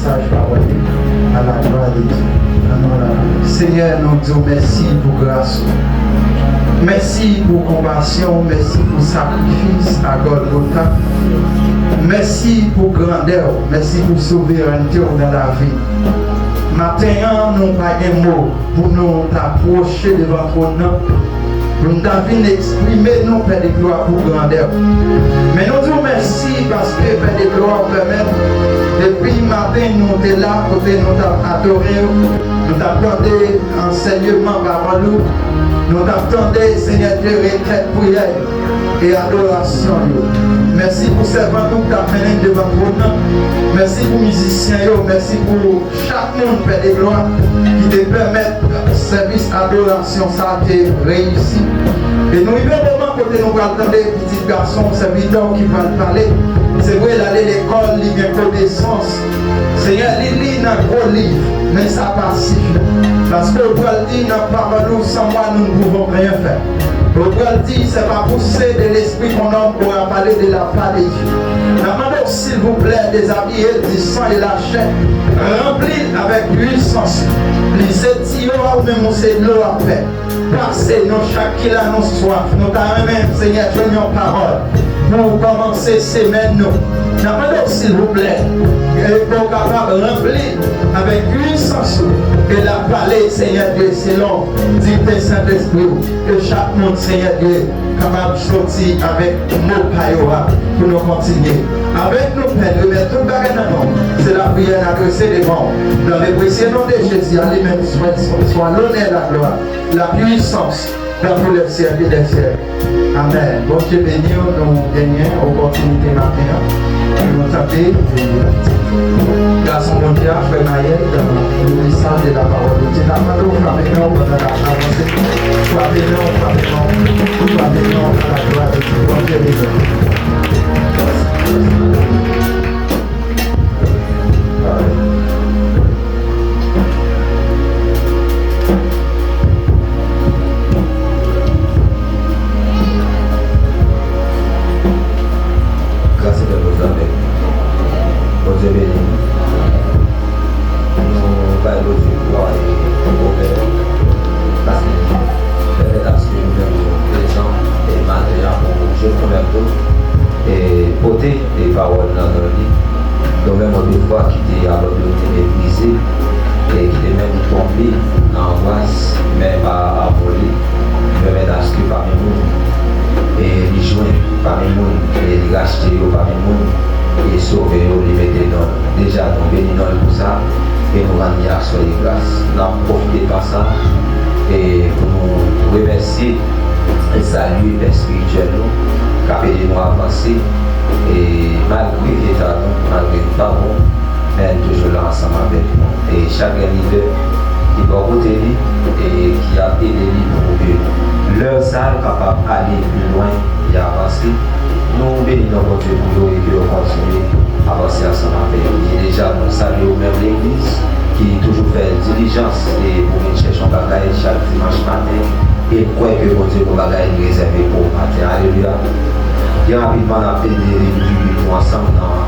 message parole à la gloire de Dieu. Seigneur, nous disons merci pour grâce. Merci pour compassion, merci pour sacrifice à Golgotha. Merci pour grandeur, merci pour souveraineté dans la vie. Maintenant, nous n'avons pas de mots pour nous approcher devant ton nom. Pour nous exprimer nos Père de gloire pour grandeur. Mais nous disons merci parce que Père de gloire permet, depuis matin, nous sommes là, côté nous avons adoré, nous avons demandé enseignement par nous, nous avons demandé, Seigneur Dieu, requête, prière et adoration. Merci pour ces vents qui t'ont mené devant ton nom. Merci pour les musiciens, merci pour chaque monde, Père de gloire, qui te permettent service adoration, ça a été réussi. Et nous vivons vraiment côté nous entendre des petits garçons, serviteurs qui vont parler. C'est vrai, aller à l'école, il y a une connaissance. Seigneur, il lit un gros livre, mais ça passe. Parce que le Paul dit, dans parole sans moi, nous ne pouvons rien faire. Le Paul dit, ce n'est pas pousser de l'esprit qu'on a pour parler de la part de Dieu. Demandez s'il vous plaît, déshabiller du sang et la chair, remplis avec puissance. Les étirons ou même c'est de l'eau à faire. Passez nos chacun nos soif. Nous t'avons même, Seigneur, tu as une parole. Pour commencer semaine, nous. Demandez s'il vous plaît, pour capable remplir avec puissance et la parler, Seigneur Dieu, selon dicté Saint-Esprit, que chaque monde, Seigneur Dieu, capable de sortir avec nos paillots pour nous continuer. Avec nos peines, remettre tout le bagage dans nous. C'est la prière adressée devant. Dans le précieux nom de Jésus, à lui-même soit l'honneur, la gloire, la puissance dans tous les siècles et les siècles. Amen. Bon Dieu béni, nous gagnons opportunité maintenant. Nous taper. Garçon mondial, frère Maël, dans le message de la parole de Dieu. La parole de pendant l'avancée. Sois béni à la gloire de Dieu. Bon Dieu béni. Grâce à nos amis, bon Dieu béni, nous allons gloire et honneur parce que nous sommes présents et matériels pour je première tour et porter des paroles dans nos vies. Nous même des fois qui étaient abandonnés, brisés et qui étaient même tombés en angoisse, même à voler, même d'inscrire parmi nous et les joindre parmi nous, et les racheter parmi nous et sauver, les mettre dans déjà nous bénissons pour ça et nous rendre à soi les grâces. Nous avons profité de ça et pour nous remercier et saluer les spirituels qui a aidé nous à avancer. Et malgré l'état, malgré le pas bon, mais toujours là ensemble avec nous. Et chaque leader qui va côté lui et qui a aidé lui pour que leur salle capable d'aller plus loin et avancer. Nous bénissons notre Dieu pour nous et que nous continuons à avancer ensemble avec lui. Et déjà, nous saluons même l'église qui toujours fait diligence et pour nous chercher un bagage chaque dimanche matin. Et quoi que mon Dieu, mon bagage est réservé pour le matin. Alléluia. Et rapidement, on a fait des réduits ensemble dans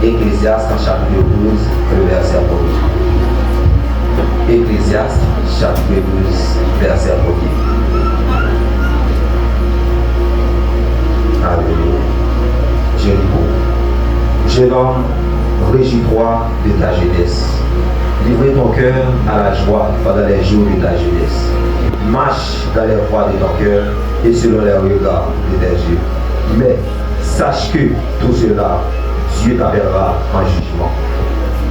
Ecclésiaste, dans chapitre 12, le verset 1. Ecclésiaste, chapitre 12, verset 1. Alléluia. Je lis pour jeune homme, réjouis-toi de ta jeunesse. Livre ton cœur à la joie pendant les jours de ta jeunesse. Marche dans les voies de ton cœur et selon les regards de tes yeux. Mais sache que tout cela, Dieu t'appellera en jugement.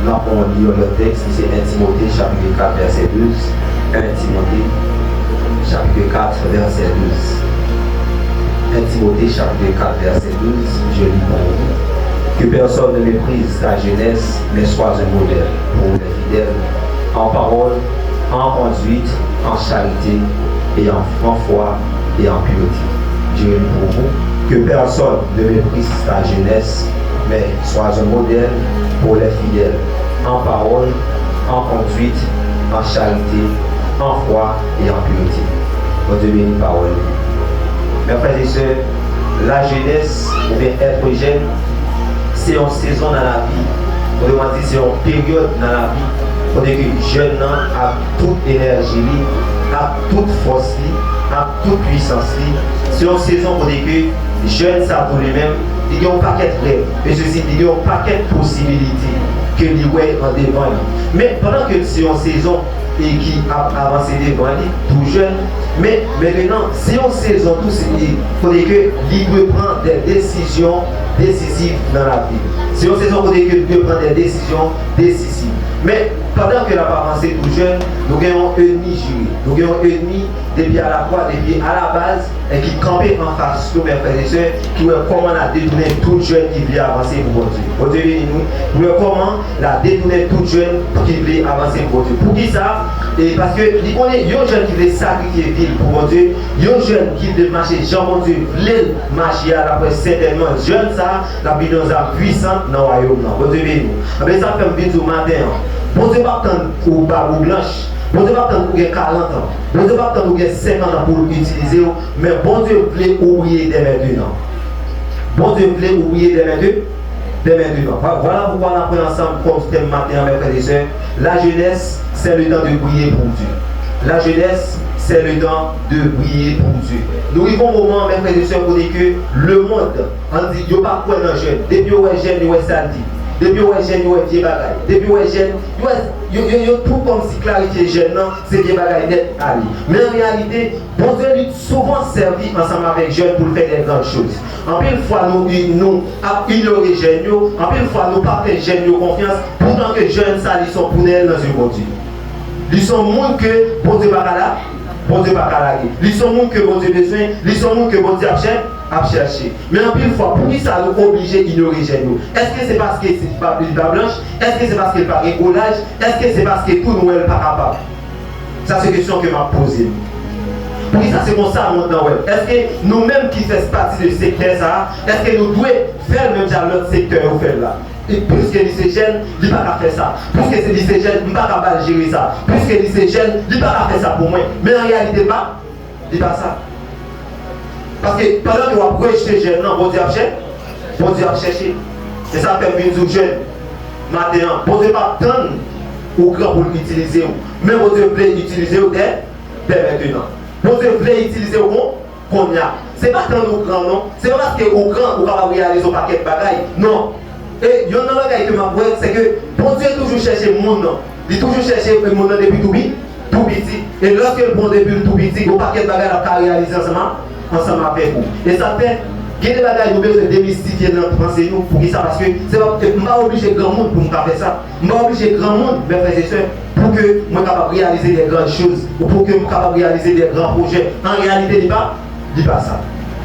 Là, on lit le texte, c'est 1 Timothée chapitre 4, verset 12. 1 Timothée chapitre 4, verset 12. 1 Timothée chapitre 4, verset 12. Je lis pour vous. Que personne ne méprise ta jeunesse, mais sois un modèle pour les fidèles, en parole, en conduite, en charité, et en foi et en pureté. Je lis pour vous. Que personne ne méprise ta jeunesse, mais sois un modèle pour les fidèles, en parole, en conduite, en charité, en foi et en pureté. Votre béni parole. Mes frères et sœurs, la jeunesse, ou bien être jeune, c'est une saison dans la vie Autrement dit, c'est une période dans la vie où les jeunes ont toute énergie, ont toute force, ont toute puissance. C'est une saison où les jeunes savent pour lui-même, il y a un paquet de rêves, et ceci, il y a un paquet de possibilités que lui voient en devant. Mais pendant que c'est une saison et qui a avancé devant lui, tout jeune, mais maintenant, c'est une saison, tout il faudrait que lui prendre des décisions décisives dans la vie. C'est une saison où il doit prendre des décisions décisives. Mais pendant que la pas avancé tout jeune, nous avons un ennemi juré. Nous avons un ennemi depuis à la fois, depuis à la base, et qui campait en face de mes frères et sœurs, qui voit comment la détourner tout jeune qui vient avancer pour Dieu. Pour Dieu, nous voyons comment la détourner tout jeune qui vient avancer pour Dieu. Pour qui ça? Et parce que on est un jeune qui veut sacrifier ville pour Dieu, un jeune qui veut marcher, Jean mon Dieu, veut marcher à la fois certainement jeune ça, la bidon puissante dans le royaume. Pour Dieu, nous. Mais ça fait un au matin. Bon Dieu va attendre pour Babou Blanche. Bon Dieu va attendre pour 40 ans. Bon Dieu va attendre pour 50 ans pour l'utiliser. Mais bon Dieu voulait oublier dès maintenant. Bon Dieu voulait oublier dès maintenant. Voilà pourquoi on apprend ensemble comme thème matin, mes frères et sœurs. La jeunesse, c'est le temps de briller pour Dieu. La jeunesse, c'est le temps de briller pour Dieu. Nous vivons un moment, mes frères et sœurs, pour dire que le monde, on dit, il n'y a pas quoi dans le jeune. Depuis qu'on est jeune, il y a samedi. Depuis qu'on est jeune, il y a vieux bagaille. Depuis qu'on est jeune, il y a tout comme si clarifier jeune, c'est vieux bagaille net à lui. Mais en réalité, bon Dieu lui souvent servi ensemble avec jeunes pour faire des grandes choses. En pile fois, nous ignorons jeunes, en pile fois, nous partons jeunes confiance, pourtant que jeunes, ça, ils sont pour nous dans un bon Dieu. Ils sont moins que bon Dieu pas là, bon Dieu pas là. Ils sont moins que bon Dieu besoin, ils sont moins que bon Dieu a cherché. Mais en pile fois, pour qui ça nous oblige d'ignorer jeunes? Est-ce que c'est parce que c'est pas blanche? Est-ce que c'est parce qu'il pas rigolage? Est-ce que c'est parce que tout nous est pas capable? Ça c'est une question que m'a posée. Pour qui ça c'est comme ça maintenant web? Est-ce que nous-mêmes qui faisons partie de ce secteur ça, est-ce que nous devons faire même dans l'autre secteur ou faire là? Et puisque lycée jeune, il n'a pas faire ça. Puisque c'est lycée jeune, il n'a pas gérer ça. Puisque lycée jeune, il n'a pas faire ça pour moi. Mais en réalité, pas, il pas ça. Parce que pendant que vous rejetez jeune, non, bon Dieu a cherché. Et ça fait une jeune maintenant. Bon Dieu pas attendre au grand pour l'utiliser. Mais bon Dieu voulait utiliser dès maintenant. Bon Dieu voulait utiliser qu'on y a. Ce n'est pas tant au grand, non. Ce n'est pas parce qu'au grand, vous ne réaliser un paquet de bagailles. Non. Et il y a un bagage que je vois, c'est que bon Dieu toujours chercher le monde. Il toujours chercher le monde depuis tout petit. Et lorsque le monde depuis tout petit, il y a un paquet de bagages à réaliser ensemble avec vous. Et ça fait qu'il y a des bagages nous besoin de démystifier dans notre pensée pour qui ça, parce que c'est pas je ne suis pas obligé grand monde pour me faire ça. Je ne suis pas obligé grand monde, mes frères et sœurs, pour que je sois capable de réaliser des grandes choses ou pour que je sois capable de réaliser des grands projets. En réalité, il n'est pas ça.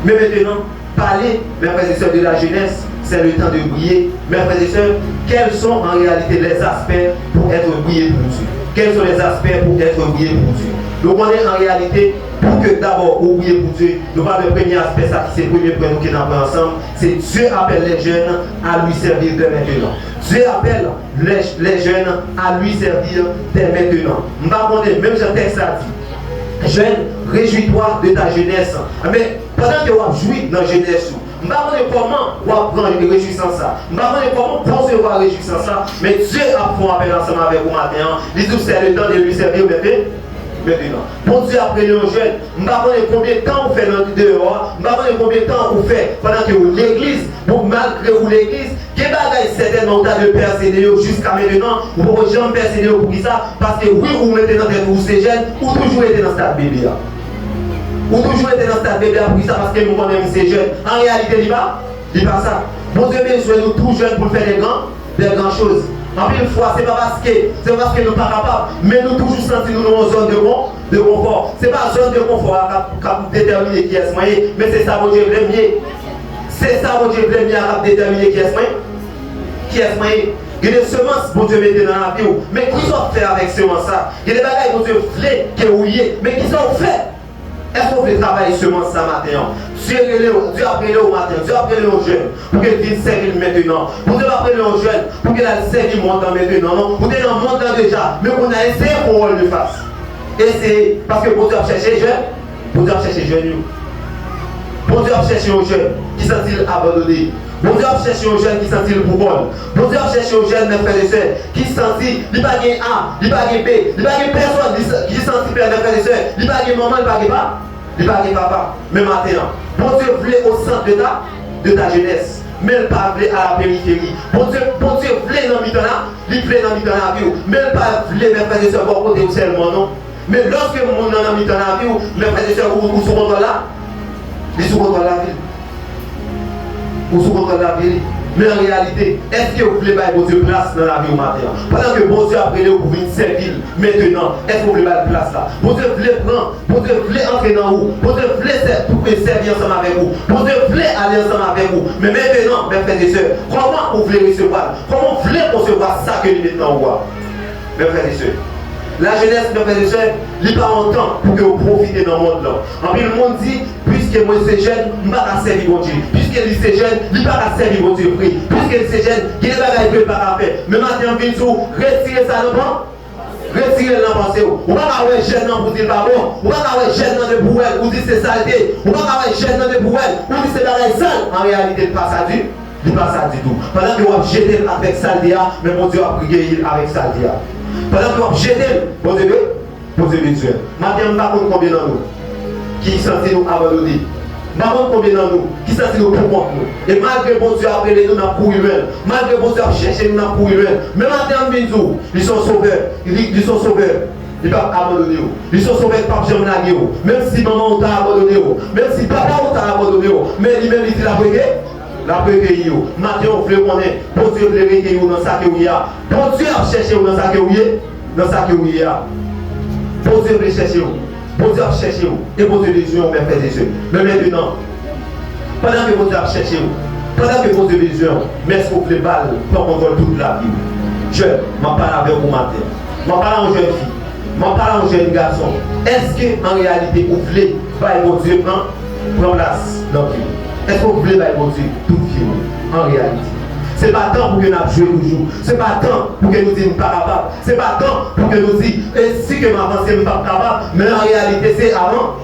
Mais maintenant, parler, mes frères et sœurs, de la jeunesse, c'est le temps de briller. Mes frères et sœurs, quels sont en réalité les aspects pour être brillés pour Dieu? Quels sont les aspects pour être brillés pour Dieu? Donc on est en réalité, pour que d'abord oublier pour Dieu, nous parlons le premier aspect, ça qui c'est le premier point nous qui n'avons ensemble, c'est Dieu appelle les jeunes à lui servir dès maintenant. Dieu appelle les jeunes à lui servir dès maintenant. Je ne vais pas même le texte a dit, jeune, réjouis-toi de ta jeunesse. Mais pendant que vous jouez dans la jeunesse, je ne sais pas comment vous prendre une réjouissance. Je ne sais pas comment concevoir la réjouissance. Mais Dieu a fait un appel ensemble avec vous maintenant. Il dit que c'est le temps de lui servir maintenant. Bon Dieu a pris les jeunes. Je ne sais pas combien de temps vous faites dehors. Je ne sais pas combien de temps vous faites pendant que vous l'église. Malgré vous l'église, il y a des bagages certainement de perséder jusqu'à maintenant. Vous ne pouvez jamais perséder pour ça. Parce que oui, vous mettez dans tête vous ces jeunes, ou toujours été dans cette Bible. Ou toujours été dans cette Bible pour ça parce que nous connaissons ces jeunes. En réalité, il n'est pas ça. Bon Dieu besoin nous tout jeunes pour faire des grandes choses. En plus, une fois, ce n'est pas parce que nous ne sommes pas capables, mais nous toujours sentir nous dans une zone de confort. Ce n'est pas une zone de confort qui détermine qui est moyen, mais c'est ça, mon Dieu, premier. C'est ça, mon Dieu, premier à déterminer qui est moyen. Il y a des semences, bon Dieu, mettez dans la vie, mais qui sont fait avec ces semences ça? Il y a des bagages, bon Dieu, flé, qui est ouillé, mais qui sont faits. Est-ce qu'on veut travailler seulement ça matin? Dieu a appelé au matin, Dieu a appelé aux jeunes pour qu'elle vienne servir maintenant. Pour Dieu a appelé aux jeunes pour qu'elle serve montant maintenant. Non, vous êtes dans le montant déjà, mais on a essayé pour rôle de face. Et c'est parce que pour Dieu a cherché jeunes, pour Dieu a cherché jeunes. Pour Dieu a cherché aux jeunes qui sont-ils abandonnés. Bon Dieu a cherché aux jeunes qui sentent le pouvoir. Bon Dieu a cherché aux jeunes, mes frères et sœurs, qui sentent, il n'y a pas de A, il n'y a pas de B, il n'y a pas de personne qui sentent, mes frères et sœurs, il n'y a pas de maman, il n'y a pas de papa, il n'y a pas de papa. Mais maintenant, bon Dieu voulait au centre de ta jeunesse. Mais il pas voulait à la périphérie. Bon Dieu voulait dans le mi-temps, il voulait dans le mi-temps la vie. Mais il pas voulait, mes frères et sœurs, pour côté seulement, non. Mais lorsque mon dans le mi-temps la vie, mes frères et sœurs, où sont contrôle là, ils sont contrôle la ville. Où sont contrôle la ville. Mais en réalité, est-ce que vous voulez pas bon Dieu place dans la vie au matin? Pendant que bon Dieu a pris pour venir servir maintenant, est-ce que vous voulez pas place là? Bon Dieu voulait prendre, bon Dieu voulait entrer dans vous, bon Dieu voulait servir ensemble avec vous, bon Dieu voulait aller ensemble avec vous. Mais maintenant, mes frères et sœurs, comment vous voulez recevoir? Comment vous voulez concevoir ça que nous maintenant voit? Mes frères et sœurs, la jeunesse, mes frères et sœurs, il n'y a pas longtemps pour que vous profitez dans le monde là. En plus, le monde dit, puisque moi c'est jeune, je ne vais pas servir mon Dieu. Puisque lui c'est jeune, il ne va pas servir mon Dieu. Puisque c'est jeune, il y a des bagages qu'il ne va pas faire. Mais maintenant, il vient retirer ça dans le banc. Retirez le pensée. Ou pas avoir jeune dans pour dire pas bon. Ou pas avoir jeune dans de bouelle, ou dire c'est saleté. Ou pas avoir jeune dans de bouelle, ou dire c'est bagages sale. En réalité, il ne passe pas ça du. Il ne passe pas ça du tout. Pendant que vous avez jeté avec saleté, mais mon Dieu a prié avec saleté. Pendant que vous avez jeté, bon Dieu, Dieu. Maintenant, je ne sais pas combien dans nous qui sentent nous abandonner. Je ne sais pas combien dans nous qui sentent nous pour contre nous. Et malgré bon Dieu a appelé nous dans pour humain, malgré bon Dieu a cherché nous dans pour humain, mais maintenant, ils sont sauveurs. Ils sont sauveurs. Ils ne peuvent pas abandonner. Ils sont sauvés par Jean Nagé. Même si maman t'a abandonné, même si papa t'a abandonné, mais lui-même il dit la prière. La prière. Maintenant, on veut connaître. Bon Dieu veut rester dans sa qu'il y a. Bon Dieu a cherché dans sa qu'il y a. Dans sa qu'il y a. Bon Dieu veut chercher. Bon Dieu a cherché. Et bon Dieu les yeux ont fait des yeux. Mais maintenant, pendant que bon Dieu a cherché, pendant que bon Dieu les yeux, mais est-ce que vous voulez pas prendre contrôle toute la vie? Je m'en parle avec vous matin. Je m'en parle aux jeunes filles. Je m'en parle aux jeunes garçons. Est-ce qu'en réalité, vous voulez que bon Dieu prend place dans la vie? Est-ce que vous voulez que bon Dieu toute vie en réalité? Ce n'est pas tant pour que nous jouions toujours. Ce n'est pas tant pour que nous disions pas capable. Ce n'est pas tant pour que nous disions si que m'avancer, je ne suis pas capable. Mais en réalité, c'est avant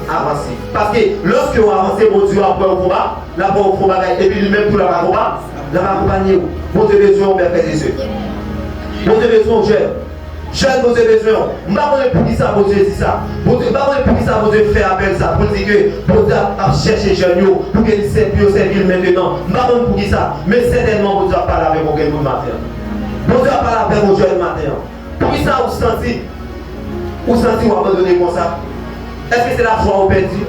avancer. Parce que lorsque vous avancez, bon Dieu après au combat, là pour au combat, et puis lui-même pour la combat, la accompagner. Bon Dieu besoin, on va faire des yeux. Bon Dieu besoin, jeune. Jeune, vous avez besoin. Je ne sais pas pour qui ça, vous dit ça. Je ne sais pas pour qui ça, vous fait appel ça. Pour dire que vous avez cherché jeune pour qu'il serve maintenant. Je ne sais pas pour qui ça. Mais certainement, vous avez parlé avec vos jeunes matin. Vous avez parlé avec vos jeunes matin. Pour qui ça, vous sentez ou abandonner comme ça? Est-ce que c'est la foi au perdu?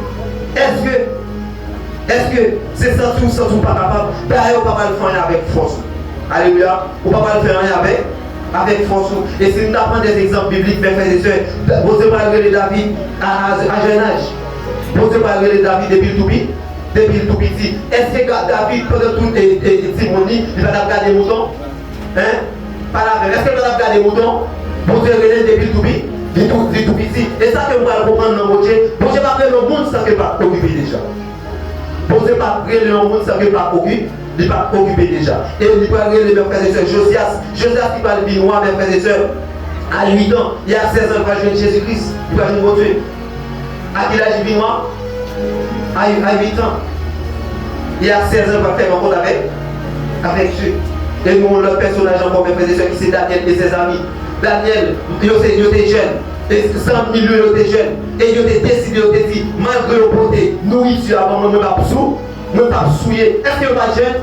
Est-ce que c'est sentir ou sentir pas capable? D'ailleurs, on ne peut pas le faire avec force. Alléluia. On ne peut pas le faire avec force. Et si nous apprenons des exemples bibliques, mes frères et sœurs, vous devez parler de David à jeune âge. Vous devez parler de David depuis le tout petit. Est-ce que David, pendant tout Timonie, il va regarder les moutons? Hein? Pas la même. Est-ce qu'il va regarder les moutons? Vous devez depuis le tout petit. Et ça que vous allez comprendre dans votre Dieu. Vous devez pas créer le monde sans que pas occupé déjà. Vous devez pas créer le monde sans que pas occupé. Il n'est pas occupé déjà. Et il peut aller mes frères et sœurs. Josias qui parle de noir, mes frères et sœurs, à 8 ans, il y a 16 ans, il va jouer Jésus-Christ. Il va jouer mon Dieu. À quel âge il vit noir? À 8 ans. Il y a 16 ans, il va faire rencontre avec Dieu. Et nous, le personnage encore, mes frères et sœurs, qui c'est Daniel et ses amis. Daniel, il était jeune. Et 100 millions étaient jeunes. Et ils ont décidé, ils ont dit, malgré le beauté, nourriture, avant, nous ne pas ne pas souiller. Est-ce que vous êtes jeune?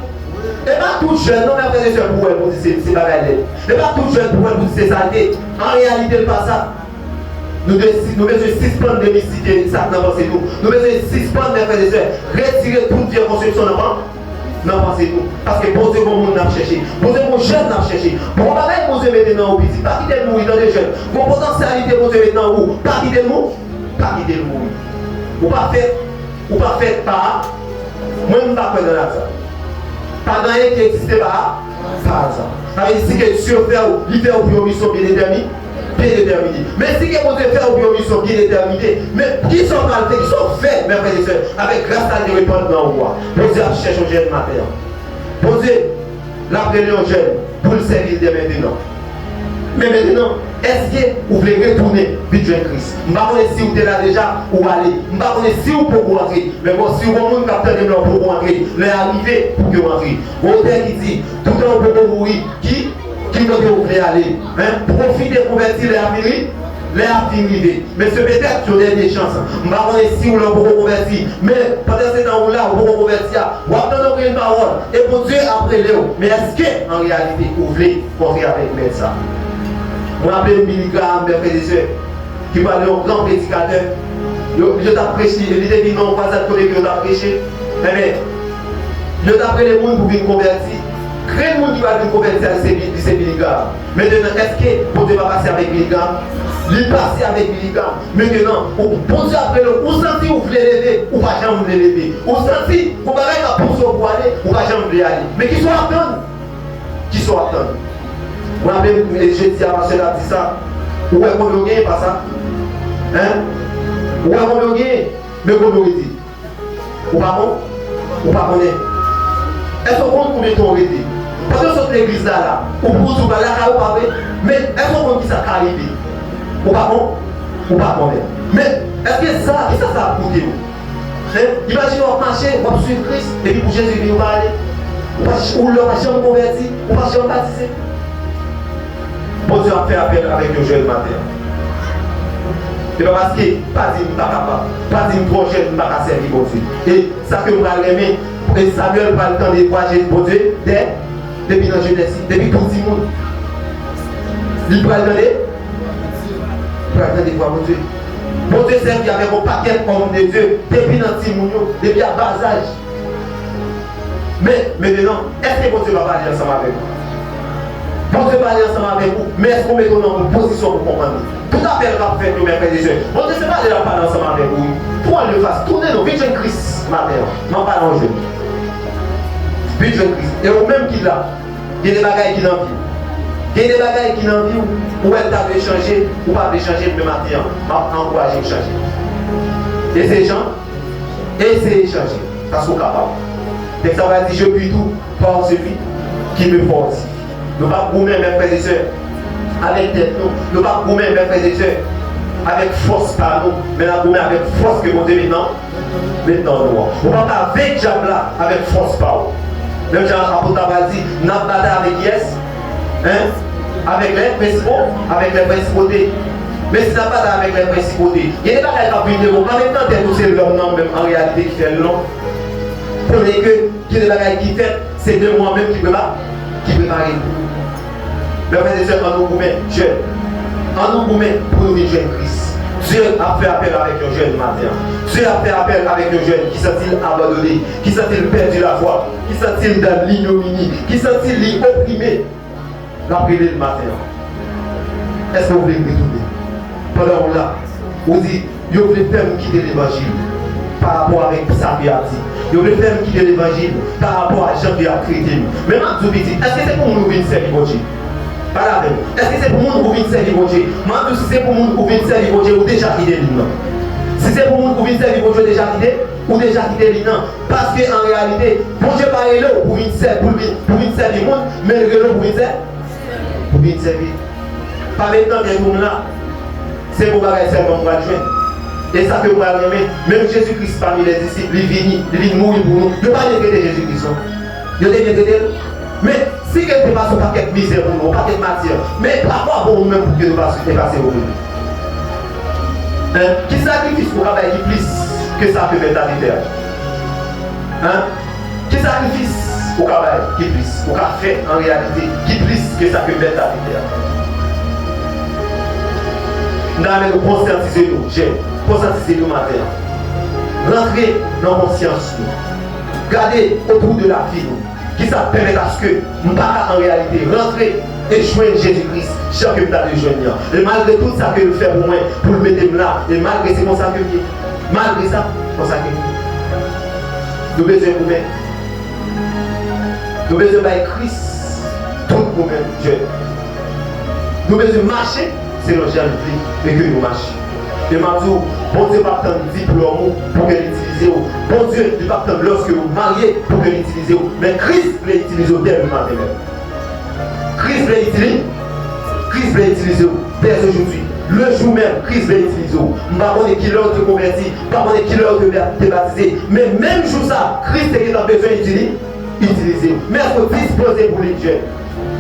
Et pas tout jeune, non, mais frères et sœurs, pour elle, vous dites c'est pas belle. Et pas tout jeune, pour elle, vous dites c'est saleté. En réalité, pas ça. Nous devons suspendre de mystique, ça n'a pas pensé nous. Nous devons suspendre, mes frères et sœurs, retirer toute vieille construction dans pensez nous. Parce que bon Dieu, bon monde n'a cherché. Bon Dieu, bon jeune n'a cherché. Bon bagage, bon Dieu, maintenant au petit. Pas quitter le mourir dans les jeunes. Bon potentialité, bon Dieu, maintenant où? Pas quitter le mourir. Pas quitter le mourir. Ou pas fait par. Moi, je ne suis pas dans la salle. Pas dans rien qui n'existe pas par hasard. Ça veut dire que Dieu fait une mission bien déterminée. Mais si que vous devez faire une mission bien déterminée, mais qui sont mal faits, qui sont faits, mes frères et sœurs, avec grâce à Dieu répondre dans le roi. Bon Dieu cherche un jeune matin. Bon Dieu, l'appelez un jeune pour le servir dès maintenant. Mais maintenant, est-ce que vous voulez retourner vite vers Christ? Je ne sais pas si vous êtes là déjà ou aller. Je ne sais pas si vous pouvez rentrer. Mais bon, si vous avez un capteur de blanc pour rentrer, les arriver pour que vous rentrez. Votre père qui dit, tout le temps pour mourir, qui vous voulez aller? Profitez pour convertir les amis. Les affinités. Mais c'est peut-être que vous avez des chances. Je ne sais pas si vous pouvez convertir. Mais pendant ce temps-là, vous pouvez convertir. Vous avez une parole. Et pour Dieu, après Léo. Mais est-ce qu'en réalité, vous voulez rentrer avec ça? On appelle Billy Graham, mes frères et sœurs, qui parlait au grand prédicateur. Je t'ai prêché, il était dit non, pas ça que je t'ai prêché. Mais je t'ai appris les gens pour venir convertir. Créer le monde qui va venir convertir, c'est Billy Graham. Maintenant, est-ce que vous devez passer avec Billy Graham? Il passe avec Billy Graham. Maintenant, pour Dieu après le, vous sentez vous voulez lever, ou pas jamais vous lever. Vous sentez, vous ne pouvez pas pour aller, ou pas jamais vous aller. Mais qui soit attendre? Qui soit attendre? Vous avez je dis à ma soeur dit ça. Où est-ce qu'on gagne pas ça? Hein? Où est-ce qu'on gagne? Mais comment on dit? Ou pas bon? Ou pas bon? Est-ce qu'on compte combien de temps on dit? Parce que sur l'église là, ou pour tout là, ou pas mais est-ce qu'on compte qui ça arrive? Ou pas bon? Ou pas bon? Mais est-ce que ça, qui ça a coûté? Imaginez on marcher, on va suivre Christ, et puis pour Jésus, il va aller. Ou l'on va jamais convertir, ou va jamais baptiser. Bon Dieu a fait appel avec le jeune matin. Et parce que pas dit pas capable, pas dit trop jeune, pas capable servir bon Dieu. Et ça que nous allons aimer, et Samuel va le temps de voir bon Dieu depuis dans jeunesse, depuis tout le monde. Il va le temps de voir bon Dieu. Bon Dieu servi avec un paquet d'hommes de Dieu depuis dans le monde, depuis à bas âge. Mais maintenant, est-ce que bon Dieu va parler ensemble avec nous? Bon Dieu va aller ensemble avec vous, mais est-ce qu'on met dans une position pour comprendre? Tout appel va faire nous, mes frères et sœurs. Bon Dieu, c'est pas de la parler ensemble avec vous. Pour le face, tournez-nous, vite jeune Christ, matin. M'en parle en jeu. Vite jeune Christ. Et au même qui là, il y a des bagailles qui n'en vivent. Il y a des bagailles qui n'en vivent, ou elle t'a changer, ou pas changer le matin. M'a encouragé à changer. Et ces gens, essayez de changer, parce qu'on est capable. Et ça va dire, je puis tout par celui qui me fortifie. Nous ne pouvons pas gommer mes frères et sœurs avec tête nous. Nous ne pouvons pas gommer mes frères et sœurs avec force par nous. Mais nous gommer avec force que mon Dieu maintenant nous. Nous ne pouvons pas avec diable là avec force par nous. Même Jean l'apôtre va dire, nous avons battu avec qui est-ce? Avec les principaux, avec les principautés. Mais si nous n'avons pas avec les principautés, il y a des bagages qui ont pu nous. En même temps, c'est l'homme même en réalité qui fait le nom. Pour les que, qui est des bagages qui fait, c'est de moi-même qui prépare nous. Mais frères et sœurs, en nous gourmet, jeunes, en nous gourmet pour nous vivre jeune Christ. Dieu a fait appel avec un jeune matin. Dieu a fait appel avec un jeune qui s'est-il abandonné, qui s'est-il perdu la foi, qui s'est-il dans l'ignominie, qui s'est-il opprimé. La prière le matin. Est-ce que vous voulez me retourner? Pendant là, vous dites, vous voulez faire quitter l'évangile par rapport avec sa vie à dire. Vous voulez faire quitter l'évangile par rapport à Jean-Pierre a traité. Mais maintenant, vous dites, est-ce que c'est pour nous venir servir Dieu? Est-ce que c'est pour nous venir servir Dieu? Maintenant, si c'est pour nous venir servir Dieu, ou déjà quitté l'île. Si c'est pour nous venir servir Dieu, déjà quitté, ou déjà quitté l'île. Parce qu'en réalité, pour Dieu pas là pour venir servir le monde, mais le pour venir servir. Pas maintenant que nous là, c'est pour bagailler seulement pour joindre. Et ça que vous allez même Jésus-Christ parmi les disciples, il vient mourir pour nous. Je ne vais pas détester Jésus-Christ. Je vais détester. Mais si quelqu'un passe un paquet de misère pour nous, un paquet de matière, mais parfois pour nous-mêmes pour que nous passions au bout. Qui sacrifice pour travailler qui plus que ça peut mettre à l'hiver? Qui sacrifice pour travailler qui plus, pour faire en réalité qui plus que ça peut mettre à l'hiver? Nous allons nous conscientiser nous, conscientiser nous matin. Rentrer dans la conscience nous. Gardez autour de la vie nous. Qui ça permet à ce que nous ne pas en réalité rentrer et joindre Jésus-Christ, chaque état de joindre. Et malgré tout ça que nous faisons pour moi, pour le mettre là, et malgré c'est comme ça que malgré ça, comme ça que nous besoin de nous-mêmes. Nous besoin de Christ, tout nous-mêmes, jeunes. Nous besoin de marcher, c'est le genre de vie, et que nous marchons. Et maintenant, bon Dieu pas attendre diplôme pour que l'utiliser. Bon Dieu ne pas attendre lorsque vous mariez pour que l'utiliser. Mais Christ l'utilise bien le matin. Christ l'utilise. Christ va utiliser dès aujourd'hui. Le jour même, Christ va utiliser. Je ne sais pas qui l'heure te convertir, je ne sais pas qui l'heure te baptiser. Mais même jour ça, Christ est besoin d'utiliser. Mais est-ce que vous disposez pour les jeunes?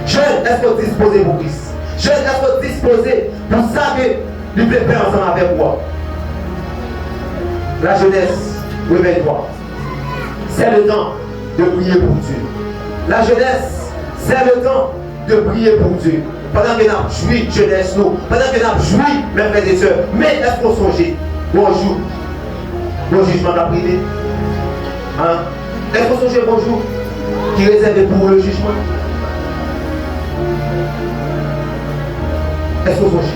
Jeunes, est-ce que vous disposez pour Christ? Jeunes, est-ce que vous disposez pour ça que nous pouvons faire ensemble avec moi? La jeunesse, réveille-toi. C'est le temps de prier pour Dieu. La jeunesse, c'est le temps de prier pour Dieu. Pendant que nous avons joui jeunesse, pendant que nous avons joui, mes frères et sœurs, mais est-ce qu'on songe? Bonjour. Bon jugement d'après. Hein? Est-ce qu'on songe bonjour qui est réservé pour le jugement? Est-ce qu'on songe?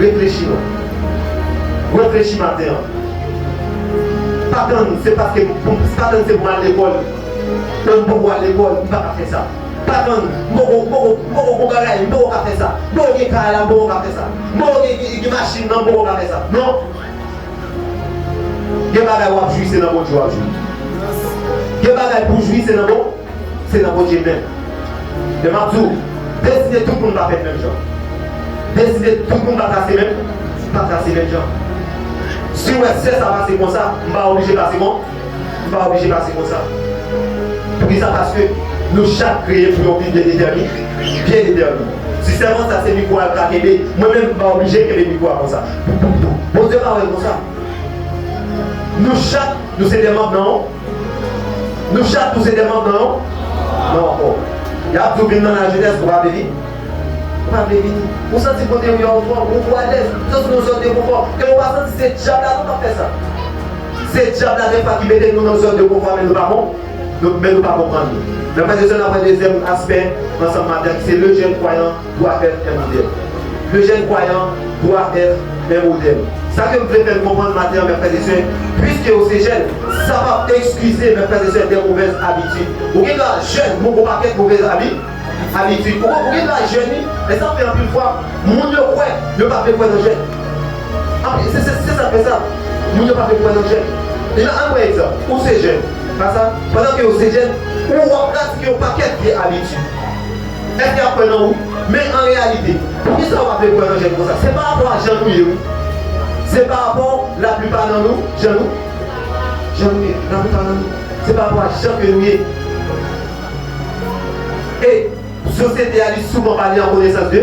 Réfléchis. Réfléchis matin. Pas tant, c'est parce que c'est pour aller à l'école. Pour aller à l'école, on ne peut pas faire ça. Pas tant, on va faire ça. On va faire ça. On va faire ça. On va faire ça. Machine, on va faire ça. Non. Il y a des choses qui c'est dans mon Dieu. Il y a des choses pour jouir, c'est dans mon Dieu même. Et ma tout, décidez tout le monde va faire le même genre. Décidez tout le monde va passer même genre. Si on essaie ça passer comme ça, on va obliger de passer comme ça. Pour ça, parce que nous chaque créés pour une vie bien déterminée. Si seulement ça c'est micro à craquer, moi-même je ne suis pas obligé que les micros comme ça. Bon Dieu va comme ça. Nous chaque, nous sommes des membres, non? Nous chaque, nous sommes des membres, non? Non, encore. Il y a tout bien dans la jeunesse pour pas venir. On sent que côté où il y a un fort, on voit à l'aise, nous nous sommes de confort. Et on va sentir c'est diable là, on va faire ça. C'est diable là, des fois qui mettent nous dans une zone de confort, mais nous ne pas comprendre. Mais parce que c'est un deuxième aspect ensemble matin, c'est le jeune croyant doit être un modèle. Le jeune croyant doit être un modèle. Ça que vous voulez faire comprendre matin, mes frères et sœurs, puisque vous êtes jeunes, ça va excuser, mes frères et sœurs, des mauvaises habitudes. Vous êtes là, jeune, vous n'avez pas de mauvaises habitudes. Vous êtes là, jeune, et ça fait un peu de fois, mon Dieu, ouais, ne pas faire quoi dans le jeune. C'est ça, fait ça. Mon Dieu, pas faire quoi dans le jeune. Et là, un vrai exemple, où c'est jeune, pas ça, pendant que vous êtes jeune, où on pratique un paquet d'habitudes. Est-ce qu'il y a un point dans vous? Mais en réalité, pourquoi ça va faire quoi dans le jeune comme ça? C'est par rapport à Jean-Louis. C'est par rapport, la plupart d'entre nous, Jean-Louis, la plupart d'entre nous, c'est par rapport à Jean-Louis. Et la société a souvent parlé en connaissance de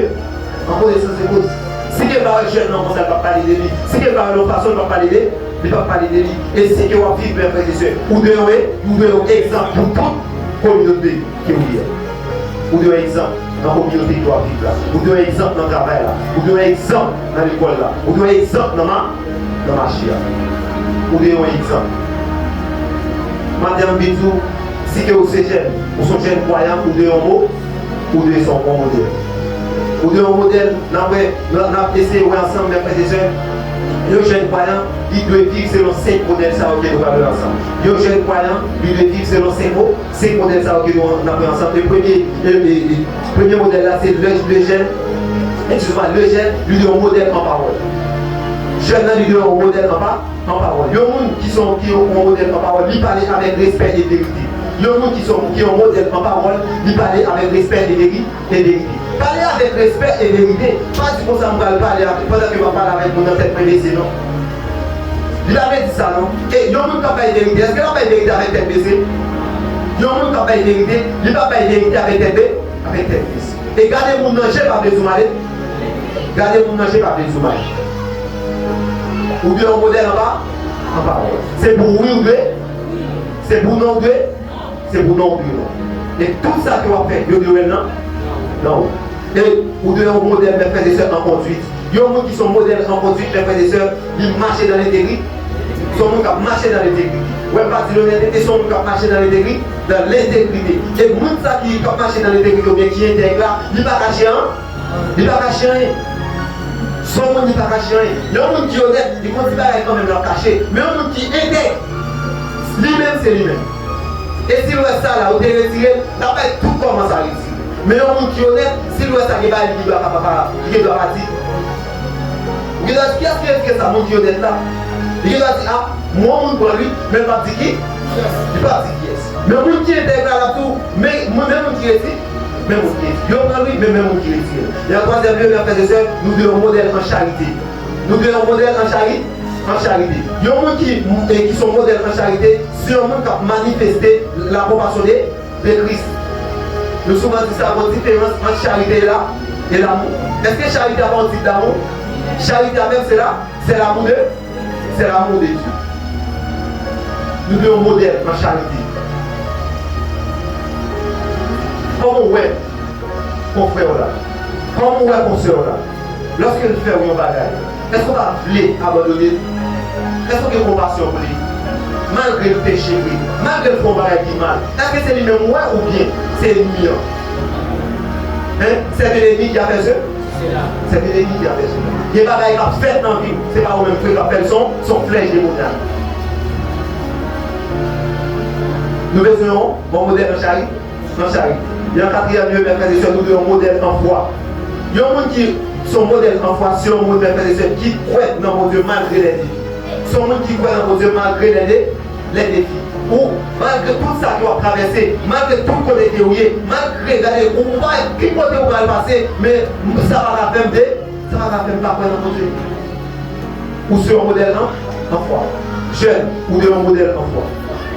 cause. Si quelqu'un va jeune, non, ça ne va pas parler de lui. Si quelqu'un va une façon, il ne va pas parler de lui. Il va parler de lui. Et si quelqu'un va vivre, mes frères et sœurs, ou de un exemple pour toute communauté qui est ouverte. Ou de un exemple dans la communauté qui doit vivre là. Ou de un exemple dans le travail là. Ou de un exemple dans l'école là. Ou de un exemple dans ma marché là. Ou de un exemple. Madame Bitou, si vous êtes jeune, vous êtes jeune croyant, ou de un mot, ou de son bon modèle. Ou de un modèle, nous avons essayé ensemble, mes frères et sœurs. Le jeune croyant, il doit vivre selon 5 modèles ça que nous avons ensemble. Le jeune croyant, il doit vivre selon 5 modèles ça que nous avons ensemble. Le premier modèle là, c'est le jeune. Excusez-moi, le jeune, lui doit un modèle en parole. Jeune là, lui doit un modèle en parole. Il y a des gens qui ont un modèle en parole, ils parlent avec respect et vérité. Il y a des gens qui ont un modèle en parole, ils parlent avec respect et vérité. Parler avec respect et vérité, pas du tout ça, on va parler pendant que je vais parler avec mon tête baissée, non? Il avait dit ça, non? Et il y a un monde qui n'a pas de vérité. Est-ce qu'il n'a pas de vérité avec tête baissée? Il y a un monde qui n'a pas de vérité, il n'a pas de vérité avec tête baissée. Et gardez mon manger, pas besoin d'aller. Gardez mon manger, pas besoin d'aller. Ou bien un modèle en bas, en parole. C'est pour oui ou deux, c'est pour non deux, c'est pour non deux. Et tout ça que vous faites, vous devez non. Et vous devez un modèle, mes frères et sœurs, en conduite. Il y a des gens qui sont modèles en conduite, mes frères et sœurs, ils marchent dans l'intégrité. Ils sont gens qui marchent dans l'intégrité. Oui, pas de l'honnêteté, ils sont gens qui marchent dans l'intégrité. Et les gens qui marchent dans l'intégrité, ou bien qui intègrent là, ils ne sont pas cachés rien. Son monde n'est pas caché rien. Il y a un monde qui est honnête, il continue à quand même leur cacher. Mais un monde qui intègre, lui-même c'est lui-même. Et si vous êtes ça là, vous devez retirer, là va tout commence à retirer. Mais un monde qui est honnête, si vous êtes ça, il doit pas dire. Vous doit dire, qu'est-ce qui est ça, mon qui est honnête là? Il doit dire, ah, moi, mon pour lui, même pas dire qui? Il ne pas dire qui est. Mais un monde qui intègre là tout, mais moi-même qui est ici, même on qui est. Mais même on qui est. Et en troisième lieu, mes frères et sœurs, nous devons un modèle en charité. Nous devons un modèle en charité. Il y a des gens qui sont modèles en charité, c'est un monde qui a manifesté la compassion de Christ. Nous souvent dit ça, une différence entre charité là et l'amour. Est-ce que charité a un type d'amour? Charité même c'est là, c'est l'amour de Dieu. Nous devons un modèle en charité. Comment ouais, mon frère là, comment ouais, mon soeur là, lorsque nous faisons un bagage, est-ce qu'on va vouloir abandonner? Est-ce qu'on a compassion pour lui? Malgré le péché, malgré le combat qui est mal, est-ce que c'est lui-même moi ou bien c'est l'ennemi? C'est l'ennemi qui a fait ça? C'est l'ennemi qui a fait ça. Il y a des bagages qui ont fait dans la vie, c'est pas au même truc qui a fait son flèche de montagne. Nous besoin d'un modèle en charité. Il y a un quatrième lieu, mes frères et sœurs, nous devons un modèle en foi. Il y a un monde qui son modèle en foi, c'est un modèle qui croit dans mon Dieu malgré les défis. C'est un monde qui croit dans mon Dieu malgré les défis. Ou malgré tout ça qu'on a traversé, malgré tout qu'on a été malgré on va qui côté on va le passer, mais ça va la faire pas croire dans mon Dieu. Ou sur un modèle en foi. Jeune ou de un modèle en foi.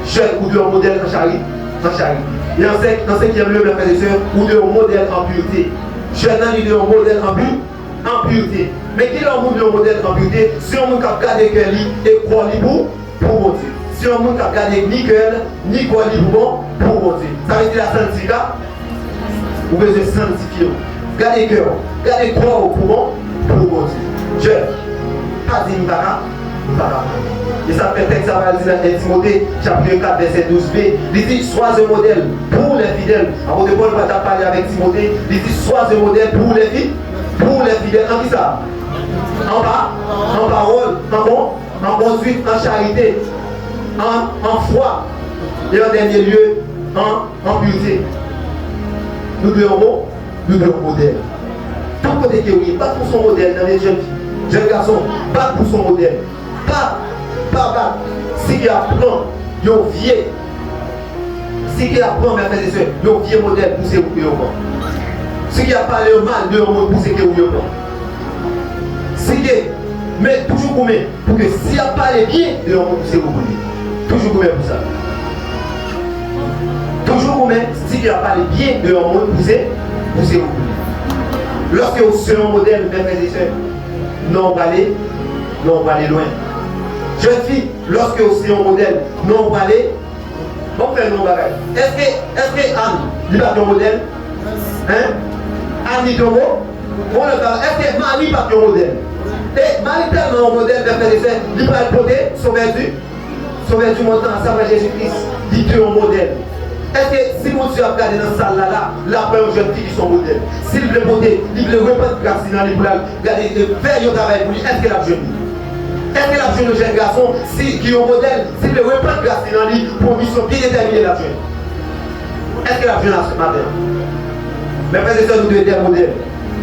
Jeune ou de un modèle en charité. Et en cinquième lieu, mes frères et sœurs, ou de un modèle en pureté. Jeune de un modèle en pureté. Mais qui est un modèle en pureté? Si on a gardé cœur et croit pour mon Dieu. Si on a gardé ni cœur, ni croit pour mon Dieu. Ça veut dire la sanctification. Vous devez sanctifier. Gardez cœur, gardez croix pour mon Dieu. Je, pas dit et ça fait texte, ça va dire dans Timothée, chapitre 4, verset 12b. Il dit, sois un modèle pour les fidèles. Avant de Paul va parler avec Timothée, il dit, sois un modèle pour les fidèles. En qui ça? En parole, en conduite, en charité, en foi, et en dernier lieu, en pureté. Nous devons modèle. Tout côté qui est, pas pour son modèle dans les jeunes garçons, pas pour son modèle. Pas si il apprend, il vieux. Si il apprend, mes frères et sœurs, il vieux modèle pour ses ou si il a parlé mal de monde pour ses ou si mais toujours combien pour que s'il a parlé bien de monde pour ses ou toujours combien pour ça. Toujours combien si il a parlé bien de monde pour ses ou lorsque vous serez un modèle, mes frères et sœurs, non on va aller loin. Jeune fille, lorsque vous êtes un modèle, non, on va aller, on fait non bagage. Est-ce que Anne, il va être un modèle? Hein? Anne dit un mot? Est-ce que Marie va être un modèle? Et Marie tellement un modèle de frère et sœur, il va être porté, sauver du montant, ça va Jésus-Christ, dit que un modèle. Est-ce que si mon Dieu a regardé dans cette salle là, après une jeune fille qui sont modèle, s'il veut porter, il veut reprendre grâce dans les poules, regarder, faire un travail pour lui, est-ce qu'elle a jeune? Est-ce que la jeune jeune garçon, qui est un modèle, s'il ne veut pas grâce dans lui pour une mission bien déterminée la jeune? Est-ce que la jeune a ce matin? Mais frères et sœurs, nous devons être un modèle.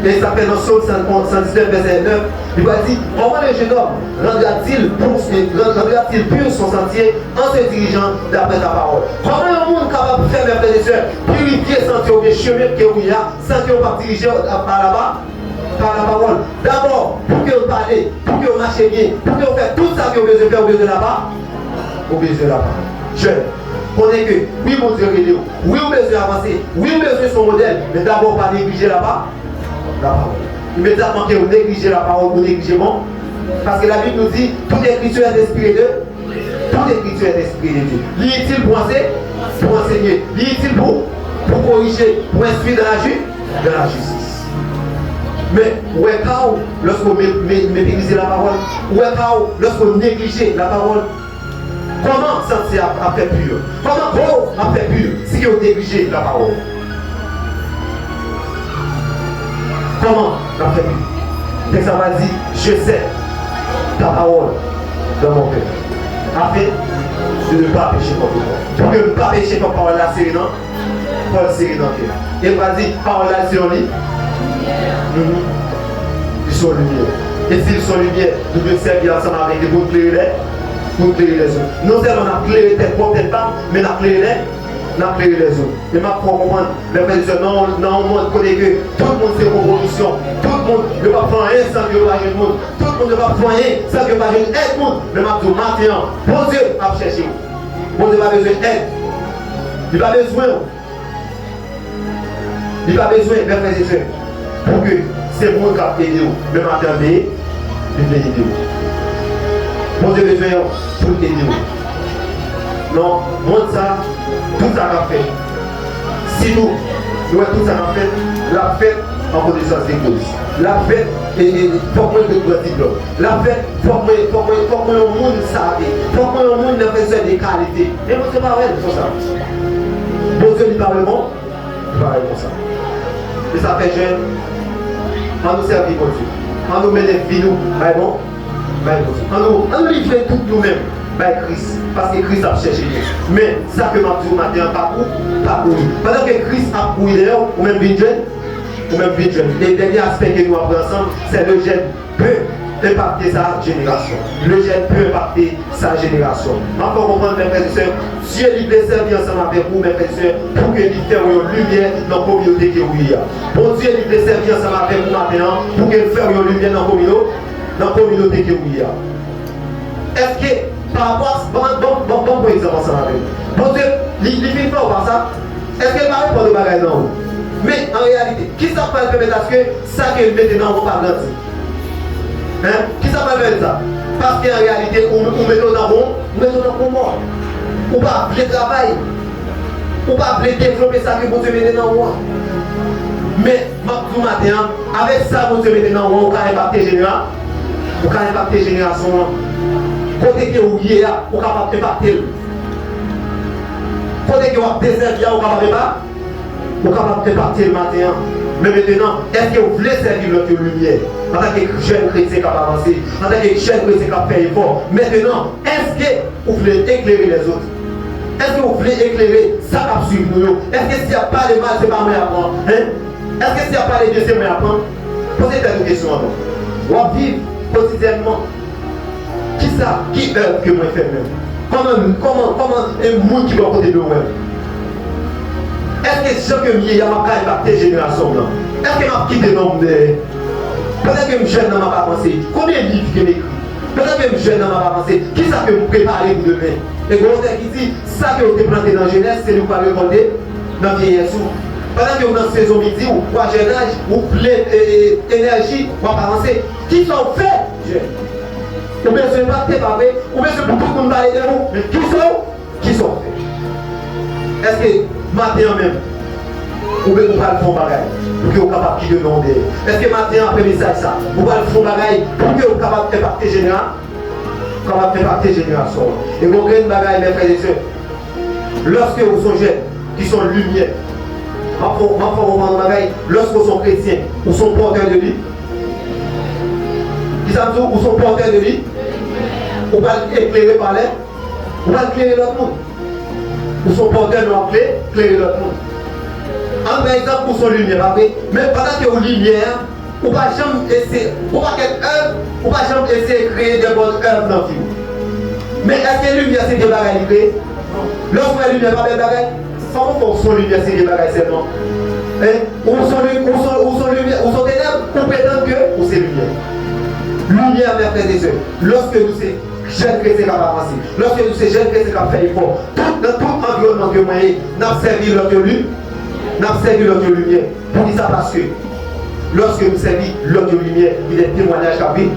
Et ça fait dans Psaume 119, verset 9, il va dire, comment le jeune homme rendra-t-il pur son sentier en se dirigeant d'après ta parole? Comment un monde capable de faire, mes frères et sœurs, purifier sentier ou bien chemin qu'il y a, sans qu'il ne va pas diriger par là-bas? Par la parole. D'abord, pour que vous parlez, pour que vous marchez bien, pour que vous faites tout ça que vous besoin de faire, vous besoin là-bas. Vous besoin là-bas. Je connais que, oui, mon Dieu, oui, vous besoin d'avancer, oui, vous besoin de son modèle, mais d'abord, pas négliger là-bas. La parole. Immédiatement que vous négligez la parole, vous négligez bon. Parce que la Bible nous dit, toute écriture est inspirée de toute écriture est inspirée de Dieu. L'est-il pour enseigner? L'est-il pour corriger, pour instruire dans la justice? Mais où est quand lorsque vous méprisez la parole? Où est quand lorsque vous négligez la parole? Comment ça a fait pur? Comment vous a fait pur si vous négligez la parole? Comment ça fait pur? Et ça va dire, je sais ta parole dans mon cœur. Afin de ne pas pécher contre toi. Pour que ne pas pécher contre parole là, c'est non? Paul c'est dans le cœur. Et il va dire, parole là, c'est en lui. Ils sont lumière. Et s'ils sont lumière, nous devons servir ensemble avec les pour éclairer les autres. Non seulement on a éclairé tête pour tête pas, mais on a éclairé n'a clairé les autres. Et m'a pour comprendre, les frères et sœurs, dans un monde côté que tout le monde c'est revolution, tout le monde ne va pas prendre rien sans que pas le monde, tout le monde ne va pas prendre rien sans que pas une aide monde. Mais m'a dit maintenant, bon Dieu a cherché. Bon Dieu n'a pas besoin d'aide. Il n'a pas besoin. Il n'a pas besoin, mes frères et sœurs, pour que c'est moi qui a aidé vous. Mais m'attendez, il vient aider vous. Bon Dieu besoin pour aider vous. Non, montre ça, tout ça qu'a fait. Si nous tout ça qu'a fait, la fête en connaissance d'église. La fête, il faut que nous de diplôme. La fête, il faut que le monde sache. Il faut que le monde fasse des qualités. Et moi, c'est pas vrai, c'est ça. Bon Dieu, il parle bon, il parle comme ça. Et ça fait jeune, on nous servir pour Dieu. On nous met des vies, nous, bon, on nous livre tout nous-mêmes. Christ, parce que Christ a cherché nous. Mais ça que m'a dit au matin, pas pour lui. Pendant que Christ a pour d'ailleurs, ou même jeune, le dernier aspect que nous apprenons ensemble, c'est le jeune peut impacter sa génération. Le jeune peut impacter sa génération. Encore comprendre, mes frères et sœurs, Dieu lui veut servir ensemble avec vous, mes frères et sœurs, pour que lui fasse une lumière dans la communauté que vous y a. Bon Dieu lui veut servir ensemble avec vous maintenant, pour qu'il fasse une lumière dans la communauté que vous y a. Est-ce que par rapport à bon exemple ensemble avec vous. Bon Dieu, il fait pas ou pas ça? Est-ce qu'elle va répondre aux bagages non? Mais en réalité, qui ça peut permettre à ce que ça que maintenant on va pas grandir? Hein? Qui ça peut permettre ça? Parce qu'en réalité, on met dans bon mort. On va appeler travail. On va appeler développer ça que bon Dieu met dans moi. Mais tout matin, avec ça, bon Dieu met dans moi, on va impacter génération. On va impacter génération. Côté que vous y êtes, vous êtes capable d'impacter. Côté que vous êtes desservi, vous êtes capable d'impacter le matin. Mais maintenant, est-ce que vous voulez servir notre lumière? En tant que jeune chrétien qui a avancé, en tant que jeune chrétien qui a fait effort. Maintenant, est-ce que vous voulez éclairer les autres? Est-ce que vous voulez éclairer ça qui suit nous? Est-ce que s'il n'y a pas de mal, c'est pas moi à apprendre? Est-ce que s'il n'y a pas de Dieu, c'est moi à apprendre? Posez-vous une question avant. On vit quotidiennement. Qui œuvre que moi fais même? Comment un monde qui va côté de moi? Est-ce que ce que je m'a pas impacté la génération là? Est-ce que m'a quitté le nombre de... Peut-être que je jeune dans ma pas pensé. Combien de livres que m'écrit? Peut-être que je jeune dans ma pas pensé. Qui ça que vous préparez pour demain? Et quand qui dit ça que vous avez planté dans la jeunesse, c'est nous pas récolter dans la vieillesse. Pendant que vous dans la saison midi ou à jeune âge, ou plein d'énergie, ou à avancer. Qui sont faits, jeune? Ou bien ce n'est pas préparé, ou bien c'est pour tout le monde parler de vous, mais qui sont faits? Est-ce que matin même, ou bien vous parlez de fond bagaille, pour que vous soyez capable de demander? Est-ce que matin après message ça, vous parlez de fond bagaille, pour que vous soyez capable d'impacter génération? Et vous avez une bagaille, mes frères et sœurs, lorsque vous sont jeunes, qui sont lumière, lorsque vous sont chrétiens, vous sont porteurs de vie. Qui savent où sont porteurs de vie? Ou pas éclairer par l'air? Ou pas éclairer l'autre monde? Ou sont porteurs de éclairer l'autre monde? En par exemple, pour son lumière, mais pendant que vous lumière, ou pas jamais essayer, ou pas jamais essayer de créer de bonnes œuvres dans la vie. Mais est-ce que la lumière c'est des bagages livrés? Lorsque la lumière pas des bagages, sans son lumière c'est des bagages seulement. Ou son lumière, ou son ténèbres, ou prétendre que ou c'est lumière. Lumière, mes frères et sœurs, lorsque nous sommes jeunes chrétiens qui avancent, lorsque nous sommes jeunes chrétiens qui fait effort, dans tout environnement que nous avons servi notre lumière. Pour dire ça parce que lorsque nous servons notre lumière, il y a des témoignages qui viennent.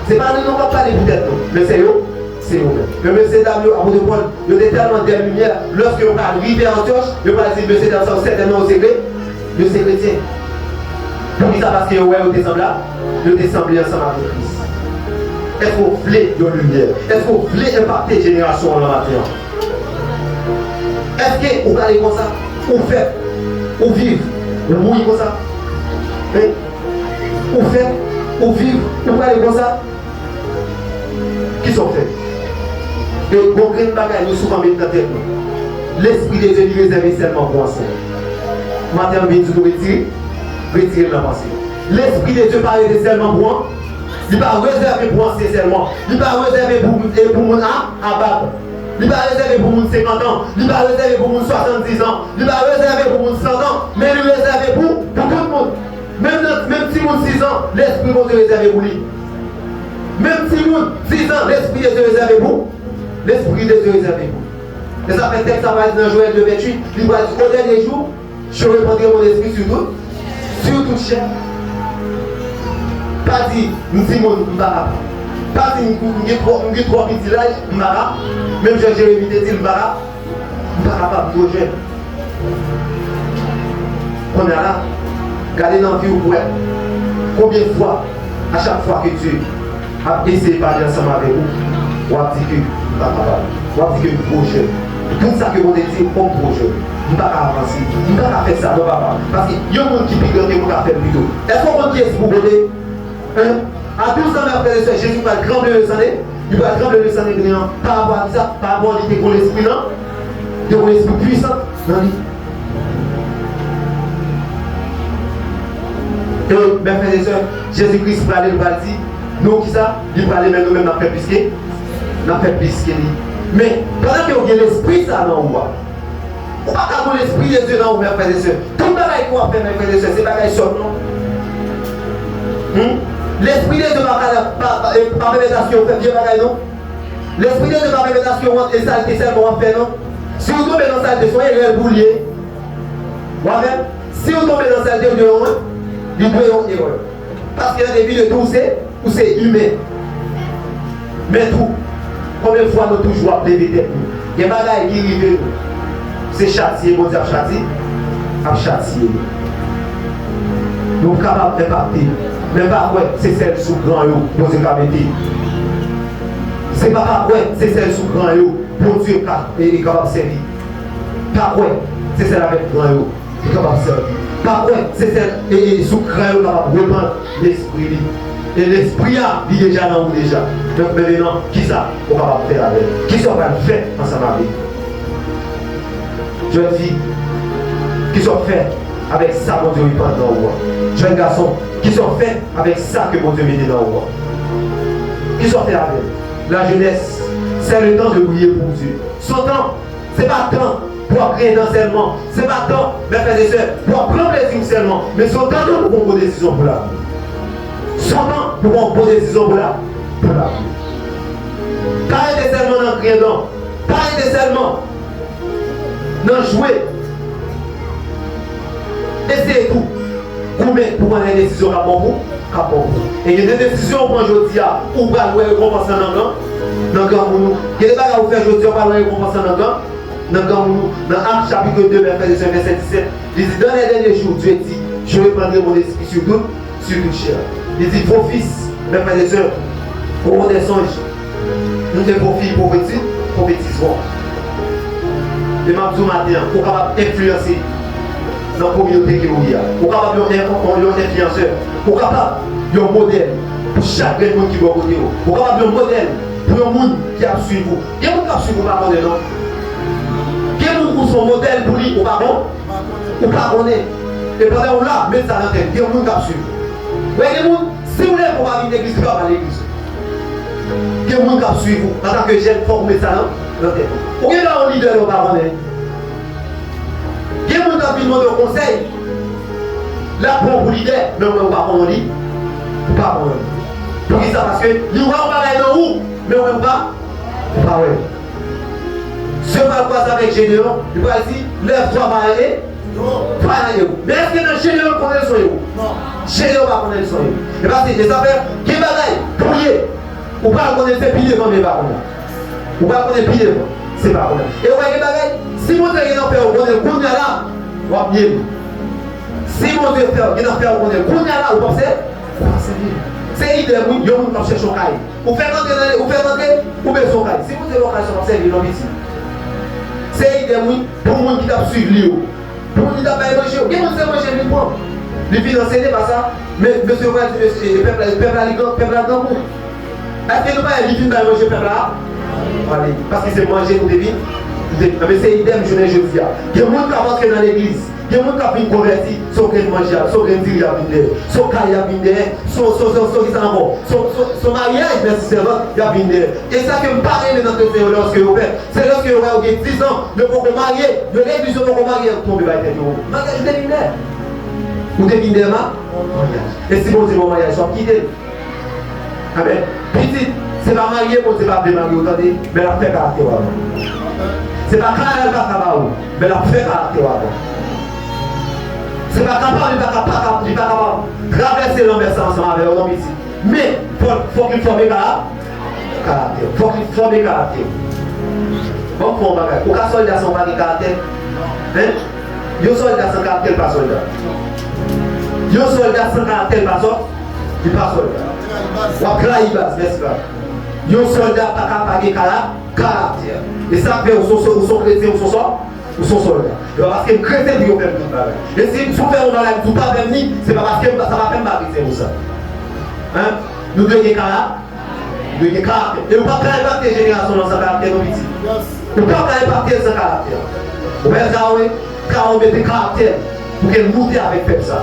Ce n'est pas nous qui allons parler peut-être, mais c'est eux. C'est eux. Le monsieur Dame, à bout de Paul, il y a tellement de lumière. Lorsque vous arrivez en torche, vous allez dire monsieur Dame, certainement au secret, le chrétien. Pour dire ça parce que vous êtes ensemble avec Christ. Est-ce que vous voulez de lumière? Est-ce que vous voulez impacter la génération en la matière? Est-ce que vous parlez comme ça? Vous faites, vous vivez, vous mouillez comme ça? Vous faites, vous vivez, vous parlez comme ça? Qui sont faits? Et bon, grande bagaille, nous souvent mettons dans la tête. L'esprit de Dieu est réservé seulement pour enseigner. Matin, nous retirer la pensée. L'esprit de Dieu parle seulement pour moi. Il n'est pas réservé pour enseigner seulement. Il n'est pas réservé pour mon à battre. il va réserver pour nous 50 ans, il va réserver pour nous 70 ans, il va réserver pour nous 100 ans, mais il réserve pour tout le monde. Même si nous 6 ans, l'esprit va se réserver pour lui. Même si nous 6 ans, l'esprit est réservé pour l'esprit est réservé pour. Et ça fait texte, ça va dire dans Joël 2:28, il va dire au dernier jour, je répandrai mon esprit sur toute chair. Pas dit, nous disons, nous ne pas dit, nous avons trois petits villages, même Jérémie te dit, nous ne pas trop jeune. On est là, regardez dans la vie où combien de fois, à chaque fois que Dieu a essayé de parler ensemble avec vous, on a dit que nous ne pas capable, on a dit que nous trop jeune. Tout ça que vous avez dit, comme trop jeune. Nous ne pouvons pas avancer, nous ne pouvons pas faire ça, non, papa. Parce qu'il y a un monde qui pique que vous faire plus tôt. Est-ce qu'on peut dire ce que vous voulez? À 12 ans, mes frères et sœurs, Jésus va trembler le sang, il va trembler le sang brillant par rapport à ça, par rapport à l'idée qu'on l'esprit, non? De mon esprit puissant, non? Et mes frères et sœurs, Jésus-Christ va aller, il va dire, nous qui ça, il va aller, mais nous-mêmes, nous fait plus que lui. Mais pendant que vous avez l'esprit, ça, non, on va. On va pas avoir l'esprit de Dieu dans vous, mes frères et sœurs. Tout le travail qu'on va faire, mes frères et sœurs, c'est pas qu'il sort, non? L'esprit de Dieu par révélation, fait bien bagaille, non? L'esprit de Dieu par révélation, et ça, c'est ça qu'on va faire, non? Si vous tombez dans la salle de soins, il y a un boulier. Moi-même, si vous tombez dans la salle de soins, il doit y avoir une erreur. Parce qu'il y a des vies de tout, où c'est humain. Mais tout, combien de fois nous toujours appelé tête nous? Il y a des bagailles qui arrivent, c'est châtier, bon Dieu, châtier. Nous sommes capables d'impacter. Mais pas ouais, c'est celle sous grand yo, pour Dieu mettre. C'est pas ouais, c'est celle sous grand yo, pour Dieu est capable de servir. Pas ouais, c'est celle avec grand yo, qui est capable de servir. Pas ouais, c'est celle sous grand yo capable de reprendre l'esprit. Et l'esprit il est déjà dans vous déjà. Donc maintenant, qui ça on va faire avec? Qui ça va faire ensemble avec? Jeune fille, qui sont faits avec ça, mon Dieu, il prend dans vous. Jeunes garçons, qui sont faits avec ça que mon Dieu met dans vous. Qui sont faits avec la jeunesse, c'est le temps de briller pour Dieu. Son temps, ce n'est pas temps pour créer un seulement. Ce n'est pas temps, mes frères et sœurs, pour prendre plaisir seulement. Mais son temps pour prendre une décision pour la vie. Son temps pour prendre une décision pour la vie. Pas être seulement dans le crédit, pas être seulement dans jouer. Et c'est tout. Pour prendre une décision à bon bout. Et il y a des décisions qu'on prend aujourd'hui, ou pas le récompense dans le gang. Il y a des choses qu'on fait aujourd'hui, on va le récompense dans le gang. Dans Actes chapitre 2, verset 17, il dit dans les derniers jours, Dieu dit, je répandrai mon esprit sur toute chair. Il dit, vos fils, mes frères et sœurs, auront des songes. Nous des vos filles prophétiseront. Et ma matin, pour capable d'influencer dans la communauté qui est là. Pour capable d'influenceur. Pour capable d'un modèle pour chaque monde qui va côté. Pour capable d'un modèle pour un monde qui a suivi vous. Il y a un monde qui a suivi vous, pas connaître, non? Il y a un monde qui son modèle pour lui, ou pas bon? Ou pas connaître. Et pendant là, mettez ça dans la tête. Il y a un monde qui a suivi vous. Vous voyez, les gens, si vous voulez pour aller à l'église, vous allez à l'église. Il y a un monde qui a suivi vous. En tant que jeune, il faut mettre ça dans la tête. Vous voyez là, un leader, vous ne pas connaître. Il y a des gens qui demandent au conseil. Là, pour vous leader, mais on ne va pas prendre lui. On ne va pas prendre lui. Pour qui ça? Parce que nous ne va pas aller dans où, mais on ne va pas. Ah ouais. Ce va passer avec Généon, il va dire, lève-toi, va aller. Pas aller où. Mais est-ce que dans Généon, on connaît le son? Non. Généon va connaître le son. Et parce que les affaires, qui bagaille, prier. Ou pas connaître ses piliers, mais pas connaître. Ou pas connaître piliers, c'est pas connaître. Et vous voyez les bagailles? Si mon Dieu est en paix, on est qu'on est là, on va bien. Si mon Dieu est en paix, on est qu'on est là, on va servir. C'est l'idée, il y a un monde qui cherche son caille. Vous faites entrer, vous mettez son caille. Si vous avez l'occasion de servir, non, ici. C'est l'idée, pour le monde qui t'a suivi, pour le monde qui t'a pas éloigné, il y a un monde qui t'a mangé le point. Les financiers, n'est pas ça. Mais monsieur, le peuple a grand goût. Est-ce que nous pas éviter de manger le peuple là? Parce que c'est manger, nous devons. Mais c'est idem, je ne dis pas. Il y a des gens qui avancent dans l'église. Il y a des gens qui ont converti, son grain manger, son grain diri à venir, son caille à venir, son mariage, merci servant, il y a venir. Et ça que je parle dans le Seigneur lorsque vous faites, c'est lorsque vous avez 10 ans, le pour marier, de l'église pour marier, vous tombez par terre. Mariage de lumière. Vous devinez ma mariage. Et si vous dites mon mariage, soit quitté. Amen. Petit, c'est pas marié, c'est pas bien marié, vous entendez, mais la fait caractère avant. C'est pas caractère avant, mais la fait caractère avant. C'est pas capable, il n'est pas capable de traverser l'enversant ensemble avec l'homme ici. Mais il faut qu'il forme caractère. Il faut qu'il forme caractère. Bon, pour un bagage. Aucun soldat sans caractère. Hein? Il y a un soldat sans caractère, pas soldat. Il y a un soldat sans caractère, pas soldat. Il n'est pas soldat. Ou à Claïbas, n'est-ce pas? Il y a un soldat pas capable de caractère. Et ça fait ou son chrétien ou son soldat. Parce que le chrétien dit qu'on fait tout le bagage. Et si vous faites un bagage, vous ne pouvez pas venir, c'est pas parce que ça va faire mal, c'est pour ça. Hein? Nous devons caractère. Et vous ne pouvez pas impacter les générations dans ce caractère. Vous ne pouvez pas impacter ce caractère. Vous pouvez dire, quand on met des caractères pour qu'elle monte avec fait ça.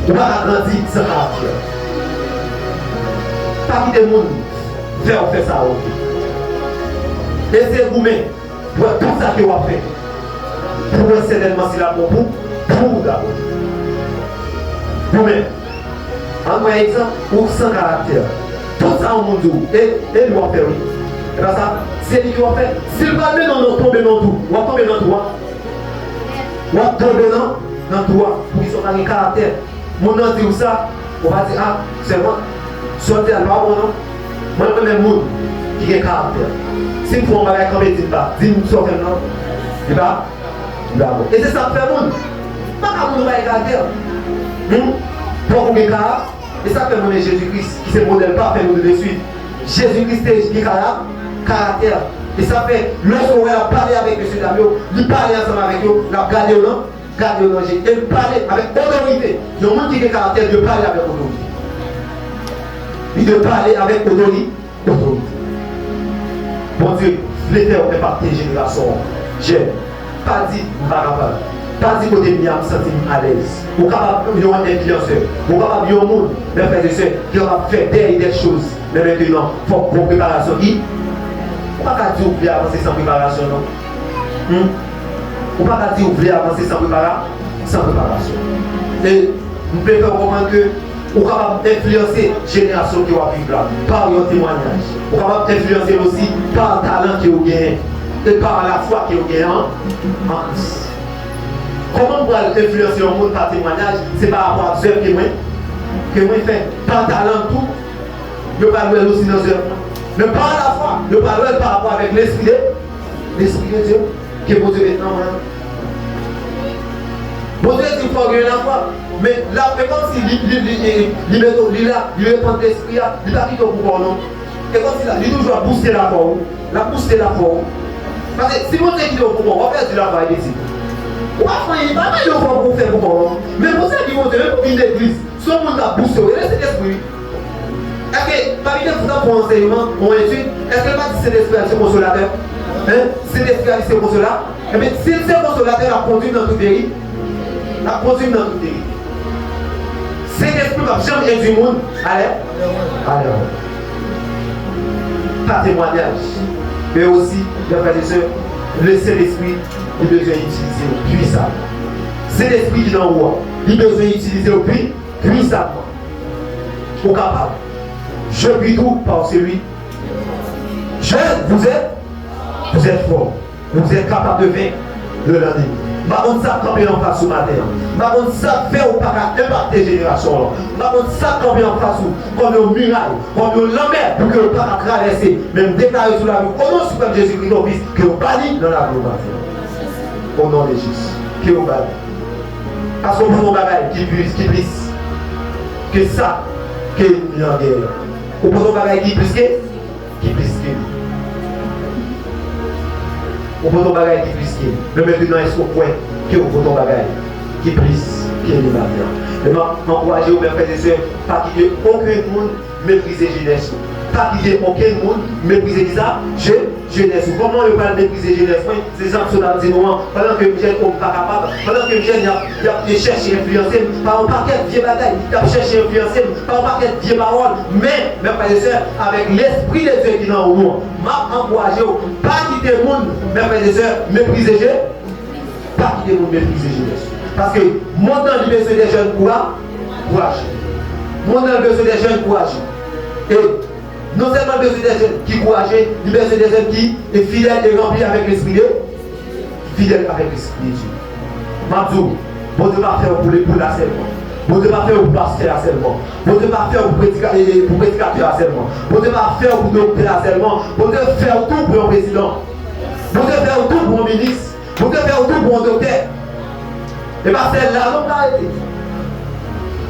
Vous ne pouvez pas grandir ce caractère. Pas quitter le monde, faire ça. Et c'est vous-même, pour tout ça que vous avez fait. Pour certainement si la pour vous d'abord. Vous-même. En un exemple, ou sans caractère. Tout ça au monde, et nous va faire oui. Et bien ça, c'est lui qui va faire. S'il va aller dans notre tomber dans tout, on va tomber dans toi. On va tomber dans toi, pour qu'ils soient dans le caractère. Mon nom dit ça, on va dire, ah, c'est moi. Sortez à l'heure, non? Moi, je même monde qui a un caractère. Si vous faites un bagage comme il dit pas, dis-nous sortez non. Il va. Et c'est ça que fait le monde. Pas qu'à mon caractère. Pour qu'on ait caractère. Et ça fait mon Jésus-Christ qui est le modèle parfait nous de suite. Jésus-Christ est le caractère. Et ça fait, lorsqu'on va parler avec M. Damio, il parle ensemble avec eux, il a gardé au nom, et il parle avec autorité. Il y a un monde qui a le caractère de parler avec autorité. Il de parler avec autorité. Mon Dieu, les faire impacter les générations. J'ai pas dit, pas dit que je me sens à l'aise. Vous êtes capable de faire des influenceurs. Vous êtes capable de faire des monde, mes frères et sœurs, qui ont fait des choses. Mais maintenant, il faut une préparation. Vous ne pouvez pas dire que vous voulez avancer sans préparation, non? Vous ne pouvez pas dire que vous voulez avancer sans préparation. Et nous pouvons faire comprendre que vous êtes capable d'influencer la génération qui va vivre là, par votre témoignage. Vous êtes capable d'influencer aussi par le talent que vous gagnez et par la foi que vous gagnez en Christ. Comment vous pouvez influencer le monde par témoignage? C'est par rapport à ce que moi fais. Par talent tout, je ne parle pas aussi dans ce monde. Mais par la foi, je parle par rapport avec l'Esprit de Dieu qui est posé maintenant. Bon Dieu dit qu'il faut gagner la foi. Mais là, c'est comme si il répond l'esprit, il n'a pas quitté au pouvoir, non? C'est comme si il toujours booster la foi. Parce que si vous êtes quitté au pouvoir, on va faire du travail ici. On va faire pas mal de fois pour faire pouvoir. Mais pour ça qu'ils vont dire, même une église, si on a boosté, il reste l'esprit. Est-ce que, parmi les fois pour enseignement, on étude, est-ce que pas c'est l'esprit c'est consolateur? C'est l'esprit c'est consolateur? Eh bien, si c'est consolateur, la conduit dans toute vérité. La conduit dans toute vérité. C'est l'esprit va jamais être du monde. Allez. Pas témoignage. Mais aussi, mes frères et sœurs, le Saint-Esprit, il a besoin d'utiliser puissamment. C'est l'esprit qui l'envoie. Il a besoin d'utiliser puissamment. Au capable. Je puis tout par celui. Vous êtes fort. Vous êtes capable de vaincre le l'ennemi. Par contre, ça camper en face au matin. Par contre, ça fait ou pas impacter les générations. Par contre, ça camper en face comme une muraille, comme une lambert pour que vous ne pas traverser, même déclarer sur la vie. Au nom suprême de Jésus-Christ, ton Fils, que vous bannis dans la vie au nom de Jésus. Que vous bannis. Parce qu'on peut un bagage qui glisse. Que ça, que nous en guerre. On peut un bagage qui glisse. On peut un bagage qui glisse. Mais maintenant, est-ce qu'on point que vous pouvez un bagage qui glisse, qui est le matin. Et moi, encouragez aux frères et sœurs, pas qu'il y ait aucun monde mépriser jeunesse. Pas qu'il y ait aucun monde mépriser ça. jeunesse. Comment on va mépriser jeunesse? C'est ça que je dis pendant que jeune n'est pas capable, pendant que jeune a cherché à influencer, par un paquet de vieilles batailles, il a cherché à influencer, par un paquet de vieilles paroles. Mais, mes frères et sœurs, avec l'esprit de Dieu qui est dans nous, m'a encouragé, pas quitter le monde, mes frères et sœurs, mépriser jeune, pas quitter le monde, mépriser jeunesse. Parce que mon temps, il besoin des jeunes courageux. Mon temps, il besoin des jeunes courageux. Et non seulement besoin des jeunes qui courageux, il besoin des jeunes qui est fidèles et remplis avec l'esprit de fidèles avec l'esprit de Dieu. Mabdou, bon Dieu va faire pour la seulement. Bon Dieu va faire pour pasteur seulement. Bon Dieu va faire pour prédicateur seulement. Bon Dieu va faire pour docteur seulement. Bon Dieu va faire tout pour un président. Bon Dieu va faire tout pour un ministre. Bon Dieu va faire tout pour un docteur. Et pas celle-là, non, pas arrêter.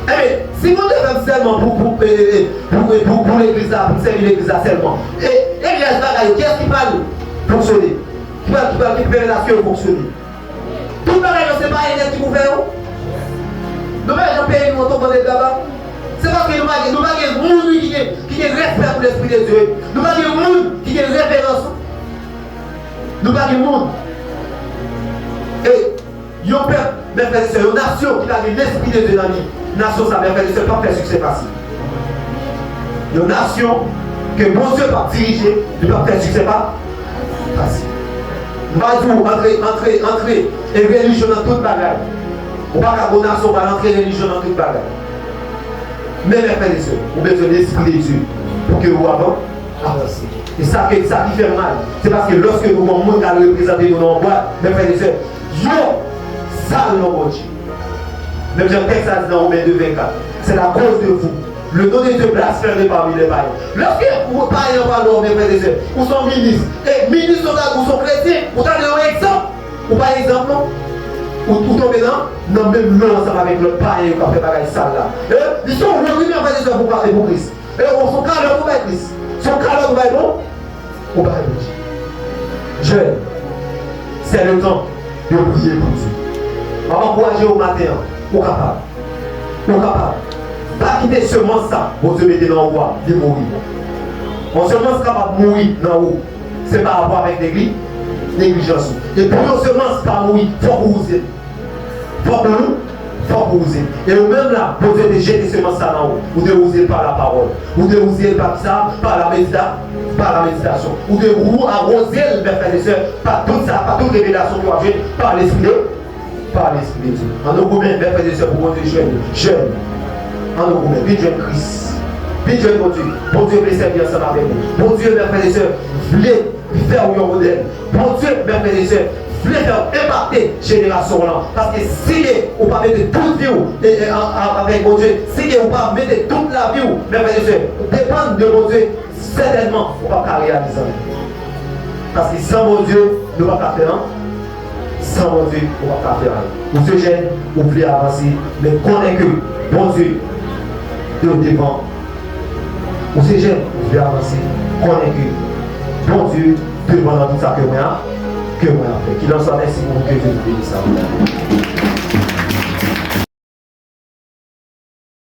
Eh, si vous devez seulement pour l'église, pour servir l'église seulement, et l'église bagaille, qui est-ce qui va fonctionner? Qui va faire la nation fonctionner? Tout le monde ne sait pas l'église qui vous fait. Nous allons payer nous autres de là-bas. C'est parce que nous avons un monde qui a respect pour l'esprit de Dieu. Nous avons un monde qui a révérence. Nous avons un monde. Et il y a un peuple, mes frères et sœurs, une nation qui a l'esprit de Dieu dans lui. Nation, ça, mes frères et sœurs, pas faire succès facile. Il y a une nation que mon Dieu va diriger, ne pas faire succès pas facile. Nous allons entrer et religion dans toute bagarre. On va pas nation va entrer religion dans toute bagarre. Mais mes frères et sœurs, vous avez besoin de l'esprit de Dieu pour que vous avancez. Et ça qui fait mal, c'est parce que lorsque nous avons monde à représenter nos noms, mes frères et sœurs, yo, ça le nom de Dieu. Même j'ai un texte à dire dans Romains 2:24. C'est la cause de vous. Le nom de Dieu blasphème parmi les païens. Lorsque vous parlez en parlant, mes frères et sœurs, ou sont ministres, et ministres ou sont chrétiens, vous avez un exemple. Ou pas exemple, non? Ou tombez dans même l'eau ensemble avec le païen qui a fait pareil sale là. Ils sont revenus en frères et sœurs pour parler pour Christ. Et on sont calés pour Christ. Son calé pour parler bon? Pour parler pour Dieu. Jeune, c'est le temps de prier pour Dieu. On va encourager au matin. Pour capable. Pas quitter seulement ça, vous te mettez dans le roi, de mourir. On seulement capable de mourir dans l'eau. C'est par rapport avec négligence. Et pour nous seulement pas mourir, il faut vous user. Faut vous user. Et même là, vous devez jeter seulement ça dans l'eau. Vous devez user par la parole. Vous devez user par ça, par la méditation. Vous devez vous arroser, mes frères et sœurs, par tout ça, par toute révélation que vous avez, par l'esprit de Dieu. En nous goûter, mes frères et sœurs, pour vous jeune. En nous goûter, puis jeune Christ. Puis jeune mon Dieu. Bon Dieu, voulez servir ensemble avec nous. Bon Dieu, mes frères et sœurs, voulez faire un modèle. Bon Dieu, mes frères et sœurs, voulez faire impacter génération là. Parce que si vous ne mettez pas toute vie avec mon Dieu, si vous ne pas mettez toute la vie, mes frères et sœurs, dépendent de mon Dieu, certainement, vous ne pouvez pas réaliser. Parce que sans mon Dieu, nous ne pouvons pas faire. Sans mon Dieu, on ne va pas faire rien. Vous se gênez, vous voulez avancer, mais convaincu, bon Dieu, de devant. Vous se gênez, vous voulez avancer, convaincu, bon Dieu, devant dans tout ça que moi, fait. Qu'il en soit merci pour que Dieu vous bénisse.